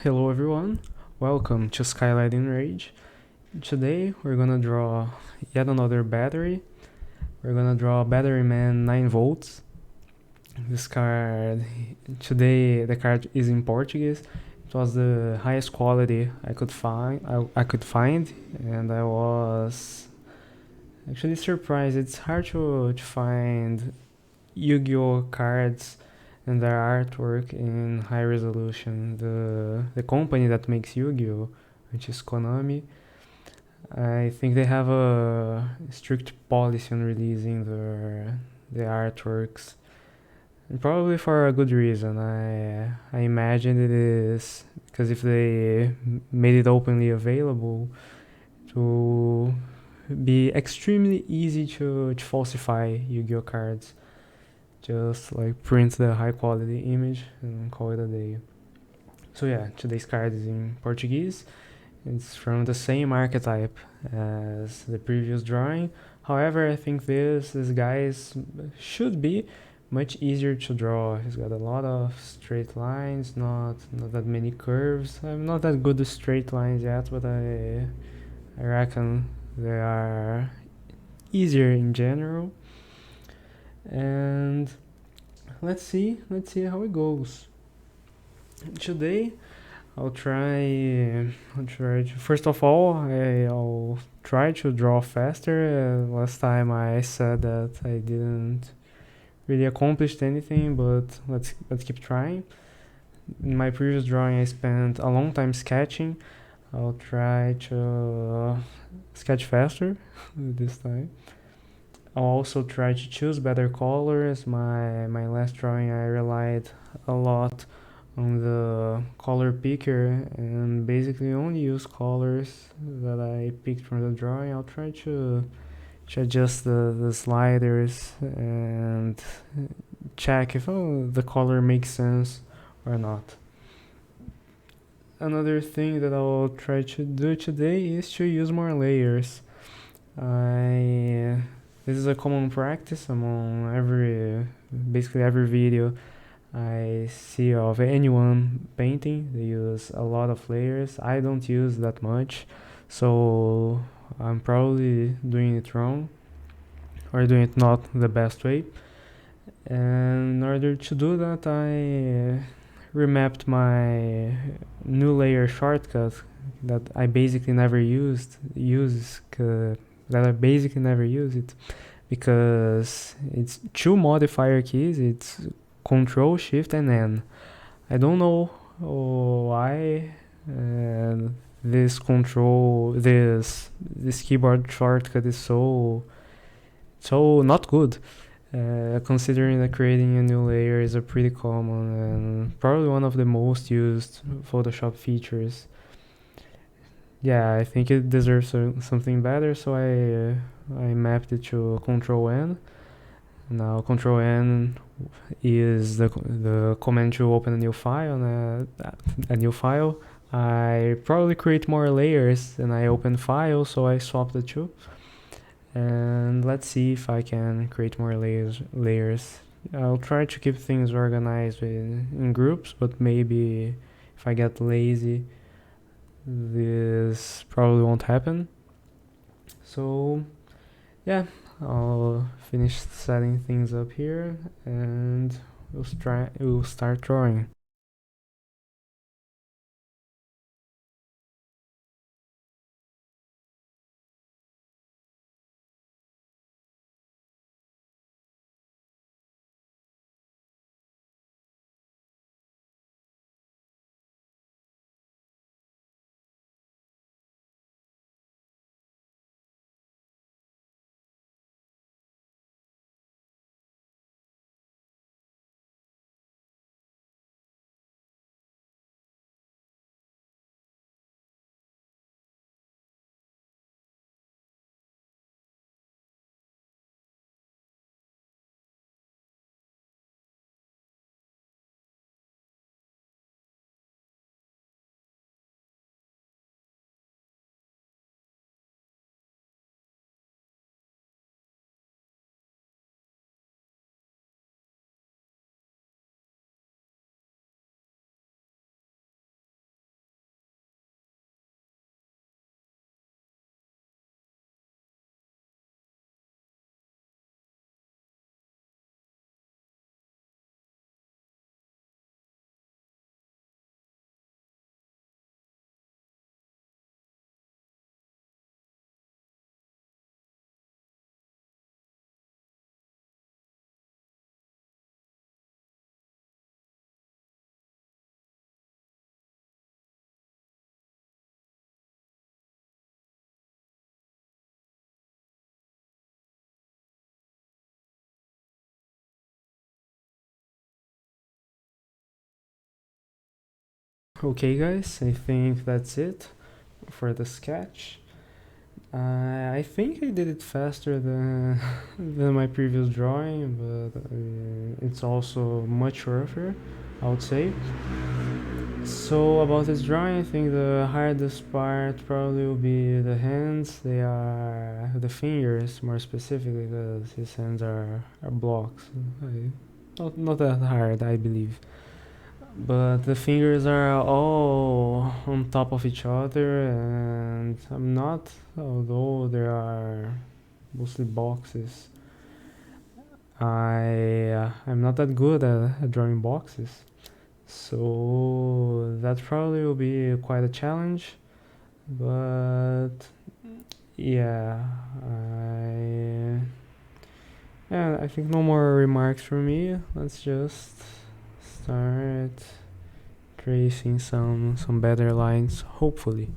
Hello everyone, welcome to Skylighting Rage. Today we're gonna draw yet another battery. We're gonna draw Batteryman 9 volts. This card, today the card is in Portuguese. It was the highest quality I could find, and I was actually surprised. It's hard to find Yu-Gi-Oh cards and their artwork in high resolution. The company that makes Yu-Gi-Oh, which is Konami, I think they have a strict policy on releasing the artworks, and probably for a good reason. I imagine it is because if they made it openly available, to be extremely easy to falsify Yu-Gi-Oh cards. Just like print the high quality image and call it a day. So yeah, today's card is in Portuguese. It's from the same archetype as the previous drawing. However, I think this guy should be much easier to draw. He's got a lot of straight lines, not that many curves. I'm not that good with straight lines yet, but I reckon they are easier in general. And let's see how it goes. Today I'll try to, first of all, I'll try to draw faster. Last time I said that I didn't really accomplish anything, but let's keep trying. In my previous drawing I spent a long time sketching. I'll try to sketch faster this time. I'll also try to choose better colors. My last drawing I relied a lot on the color picker and basically only use colors that I picked from the drawing. I'll try to adjust the sliders and check if the color makes sense or not. Another thing that I'll try to do today is to use more layers. I This is a common practice among basically every video I see of anyone painting. They use a lot of layers. I don't use that much, so I'm probably doing it wrong or doing it not the best way. And in order to do that, I remapped my new layer shortcut that I basically never use it because it's two modifier keys. It's Control, Shift, and N. I don't know why this keyboard shortcut is so not good. Considering that creating a new layer is a pretty common and probably one of the most used Photoshop features. Yeah, I think it deserves something better, so I mapped it to Control N. Now Control N is the command to open a new file. A new file. I probably create more layers than I open files, so I swap the two. And let's see if I can create more layers. I'll try to keep things organized in groups, but maybe if I get lazy, this probably won't happen. So yeah, I'll finish setting things up here and we'll start drawing. Okay, guys, I think that's it for the sketch. I think I did it faster than than my previous drawing, but it's also much rougher, I would say. So about this drawing, I think the hardest part probably will be the hands. They are the fingers, more specifically, because his hands are blocks. Not that hard, I believe. But the fingers are all on top of each other, and I'm not, although there are mostly boxes. I'm not that good at drawing boxes, so that probably will be quite a challenge. But yeah, I yeah, I think no more remarks from me. Let's just start tracing some better lines, hopefully.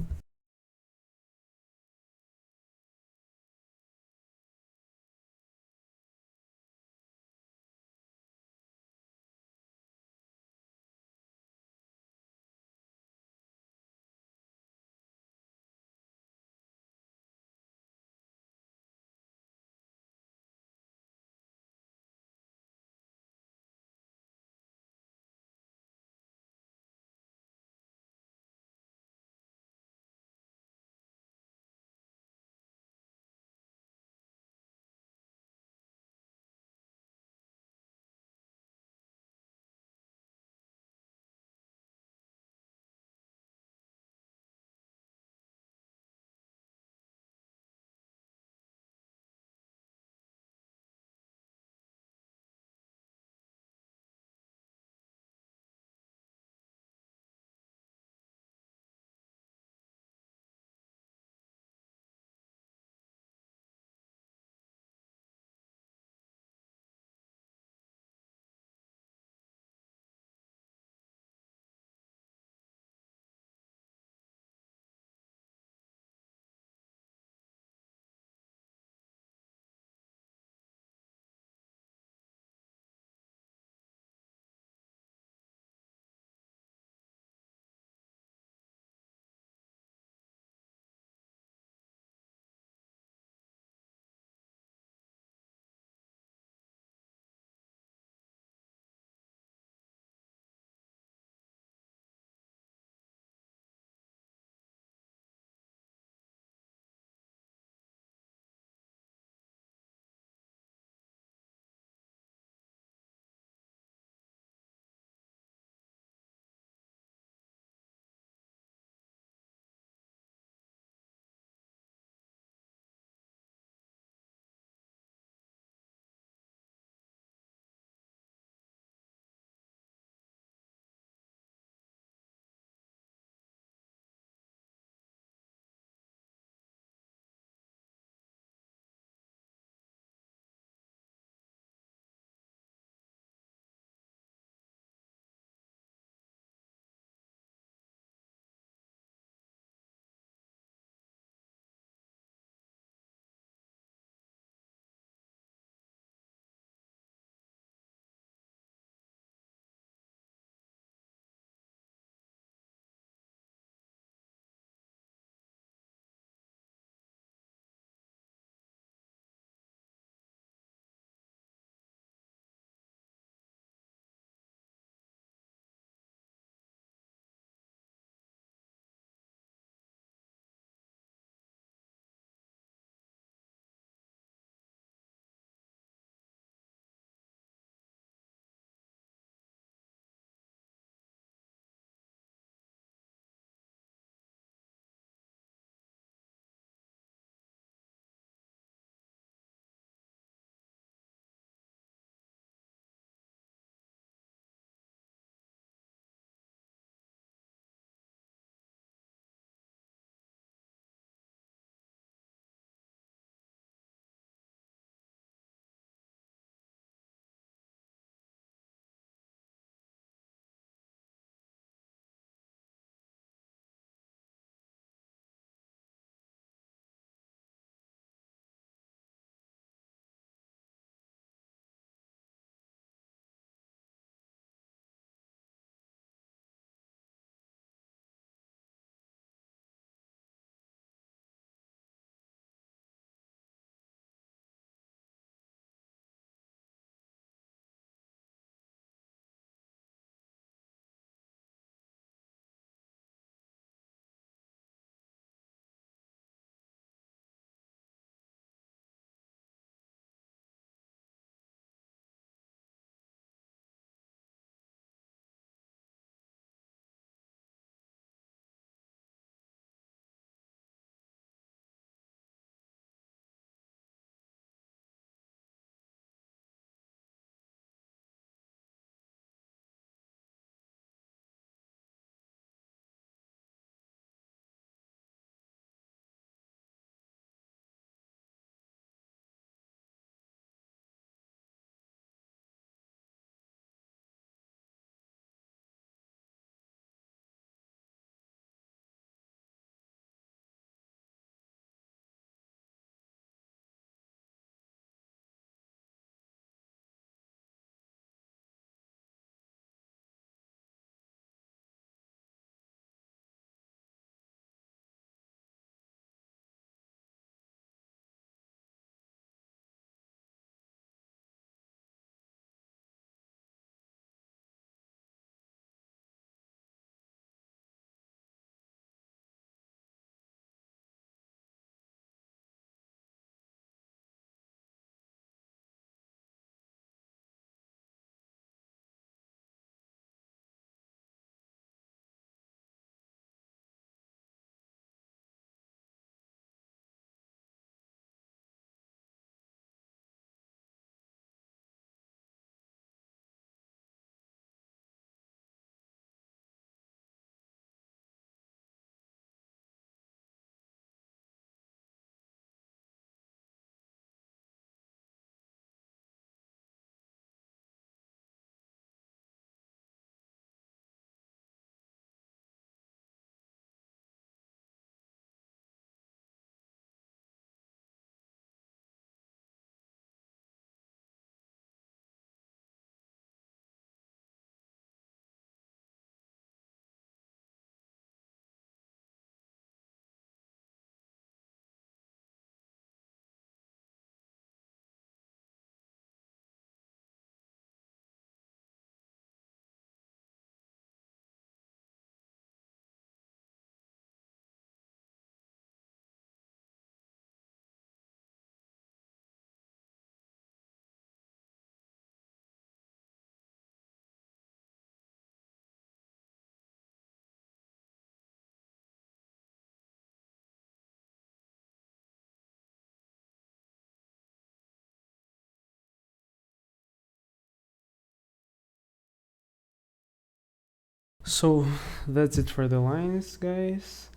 So that's it for the lines, guys.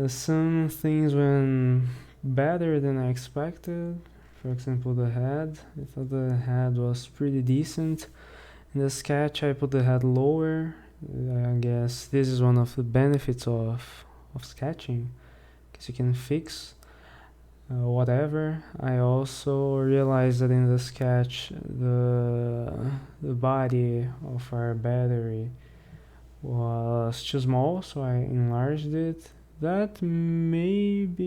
Some things went better than I expected. For example, the head. I thought the head was pretty decent. In the sketch, I put the head lower. I guess this is one of the benefits of sketching, because you can fix whatever. I also realized that in the sketch, the body of our battery was too small, so I enlarged it. That maybe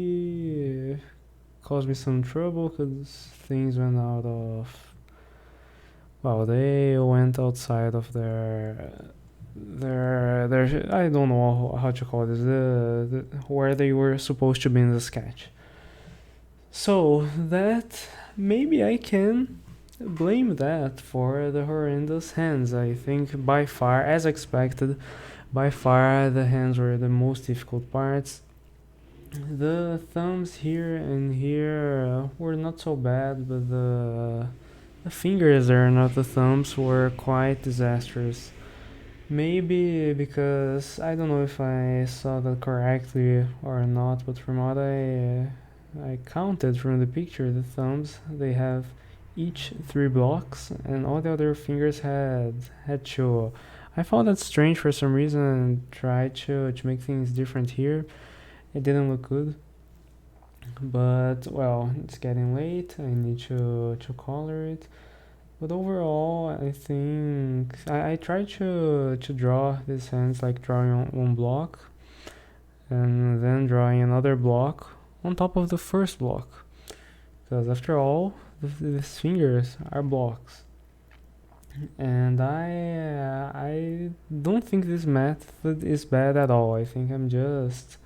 caused me some trouble because things went out of, well, they went outside of their I don't know how to call this, the where they were supposed to be in the sketch. So that maybe I can blame that for the horrendous hands. I think by far, as expected, by far the hands were the most difficult parts. The thumbs here and here were not so bad, but the fingers there, not the thumbs, were quite disastrous. Maybe because I don't know if I saw that correctly or not, but from what I counted from the picture, the thumbs they have each 3 blocks, and all the other fingers had two. I found that strange for some reason and tried to make things different here. It didn't look good, but well, it's getting late. I need to color it. But overall, I think I tried to draw these hands like drawing on one block and then drawing another block on top of the first block. Because after all, these fingers are blocks. And I don't think this method is bad at all. I think I'm just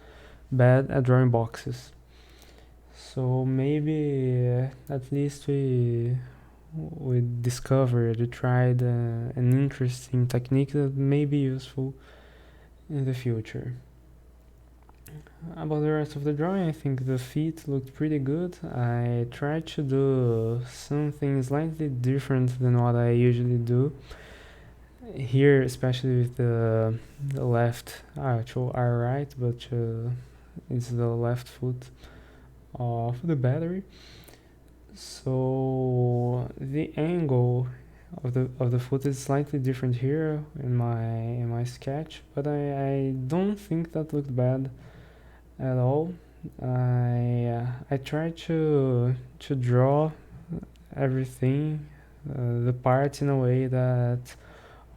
bad at drawing boxes. So maybe at least we discovered, we tried an interesting technique that may be useful in the future. About the rest of the drawing, I think the feet looked pretty good. I tried to do something slightly different than what I usually do. Here, especially with the left, actual our right, but it's the left foot of the battery. So the angle of the foot is slightly different here in my sketch, but I don't think that looked bad at all. I tried to draw everything, the parts in a way that,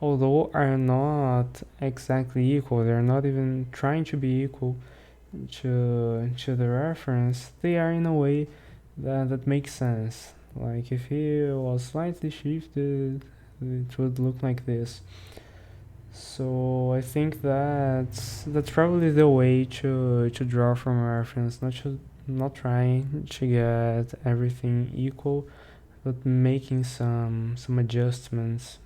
although are not exactly equal, they're not even trying to be equal to the reference. They are in a way that makes sense. Like if he was slightly shifted, it would look like this. So I think that's probably the way to draw from a reference, not trying to get everything equal, but making some adjustments.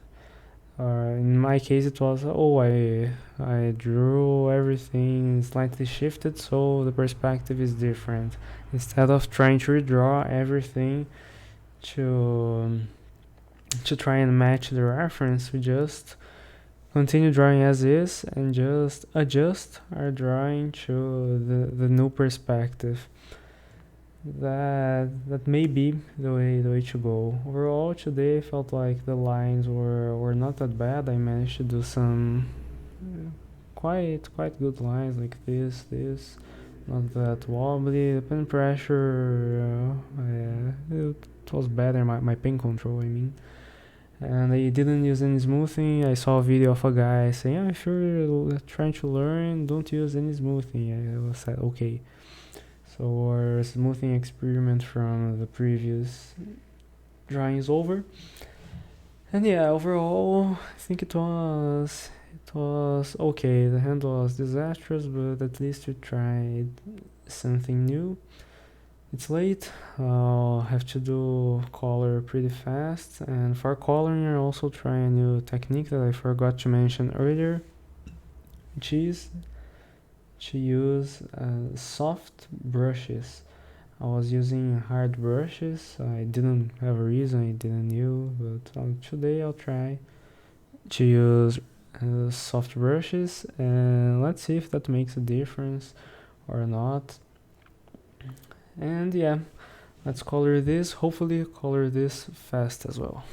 In my case, it was, I drew everything slightly shifted, so the perspective is different. Instead of trying to redraw everything to to try and match the reference, we just continue drawing as is and just adjust our drawing to the new perspective. That may be the way to go. Overall, today I felt like the lines were not that bad. I managed to do some quite good lines like this, not that wobbly. The pen pressure, it was better. My pen control, I mean. And I didn't use any smoothing. I saw a video of a guy saying, if you're trying to learn, don't use any smoothing. I said, okay. So our smoothing experiment from the previous drawing is over. And yeah, overall, I think it was okay. The hand was disastrous, but at least we tried something new. It's late. I'll have to do color pretty fast, and for coloring I also try a new technique that I forgot to mention earlier, which is to use soft brushes. I was using hard brushes. I didn't have a reason, I didn't know, but today I'll try to use soft brushes, and let's see if that makes a difference or not. And yeah, let's color this, hopefully color this fast as well.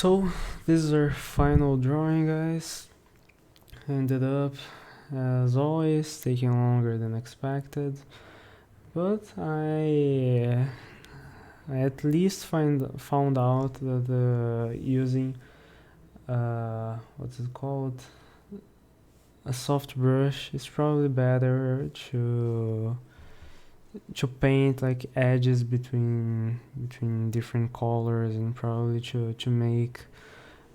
So this is our final drawing, guys. Ended up, as always, taking longer than expected, but I at least found out that using what's it called, a soft brush is probably better to paint like edges between different colors, and probably to make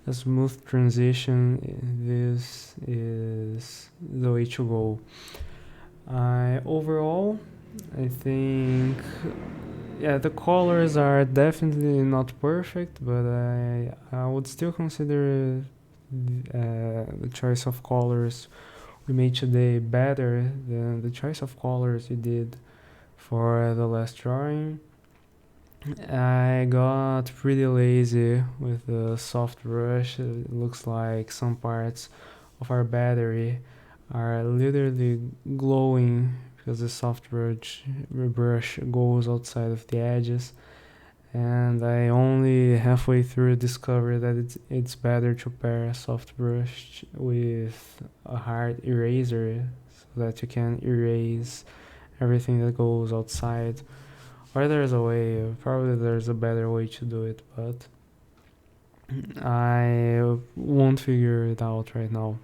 a smooth transition. This is the way to go. Overall, I think, yeah, the colors are definitely not perfect, but I would still consider the choice of colors we made today better than the choice of colors we did for the last drawing. I got pretty lazy with the soft brush. It looks like some parts of our battery are literally glowing because the soft brush goes outside of the edges, and I only halfway through discovered that it's better to pair a soft brush with a hard eraser so that you can erase everything that goes outside. Or there's a way, probably there's a better way to do it, but I won't figure it out right now.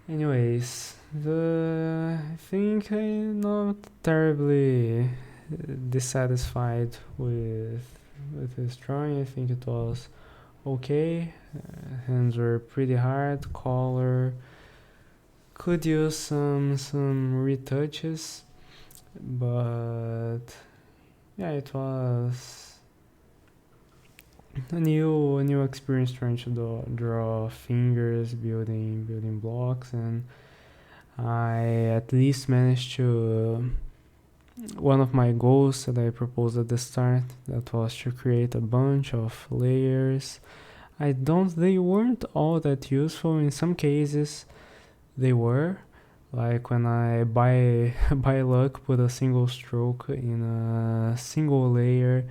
Anyways, I think I'm not terribly dissatisfied with this drawing. I think it was okay. Hands were pretty hard. Color could use some retouches, but yeah, it was a new experience trying to draw fingers, building blocks, and I at least managed to one of my goals that I proposed at the start, that was to create a bunch of layers. They weren't all that useful. In some cases they were, like when I by luck put a single stroke in a single layer.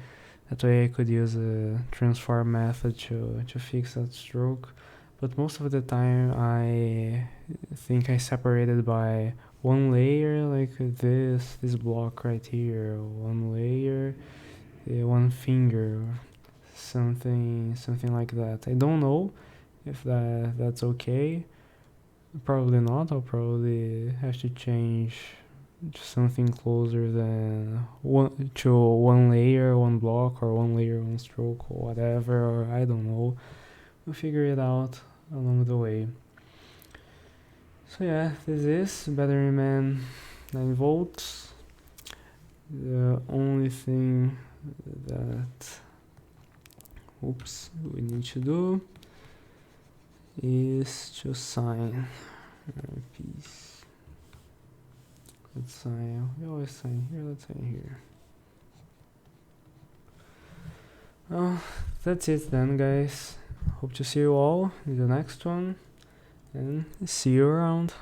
That way I could use a transform method to fix that stroke. But most of the time I think I separated by one layer, like this block right here, one layer, one finger, something like that. I don't know if that's okay. Probably not. I'll probably have to change to something closer than one layer, one block, or one layer, one stroke, or whatever, or I don't know. We'll figure it out along the way. So yeah, this is Batteryman 9 volts. The only thing that we need to do is to sign our piece. Let's sign. We always sign here. Let's sign here. Well, that's it then, guys. Hope to see you all in the next one, and see you around.